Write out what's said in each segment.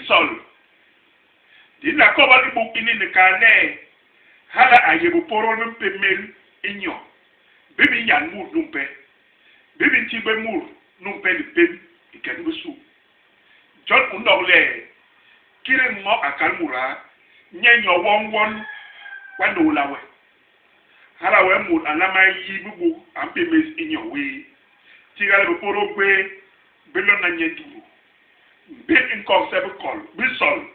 sol di na ko ba bu ini ne ka ne hala ayebu poro no pemel inyo bibi yan mu numpe bibi ti be mu numpe ni pem ikani busu John undogle kire mo akalmura nyenyo won wando lawe hala we mu alama yi bubu ampe mes inyo we ti gale bu poro gbe belo na nyeduru be in concept call bisol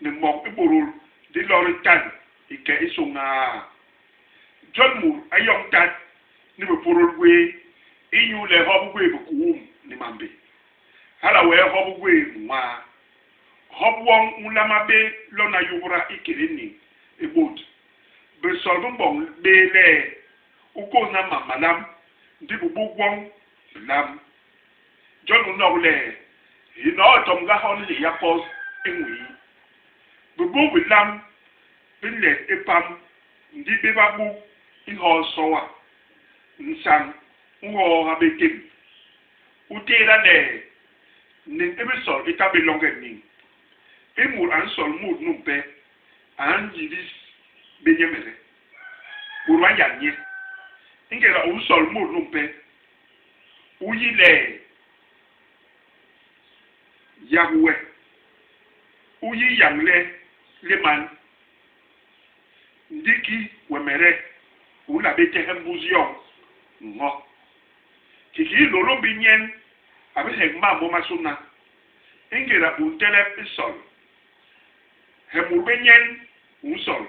ne mo iburu di lori tan ike isunga John Moore ayong tan ni be poro gbe inyu le hobu gbe bu kuum ni mambe hala we hobu gbe nwa hobwon ulama be lona yubura ikere ni ebod be solvum bon be le uko na mamalam ndi bubu gwon lam John no le ino tom ga hon ni yakos enwi bubu lam bile epam ndi be babu iho sowa nsan ngo habetim utera le ni ebisol itabe longe ni emur an sol mud numpe an yidis benyemere urwa yanye ingera un sol mud numpe uyile Yahweh uyi yangle leman ndiki wemere ula bete hembuzion ngo kiki lolo binyen abe hegma mo masuna ingera untele pisol hemu binyen unsol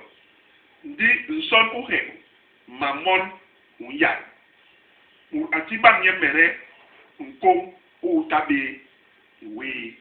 ndi nson uhe mamon unyan atiba nyemere nkom utabe we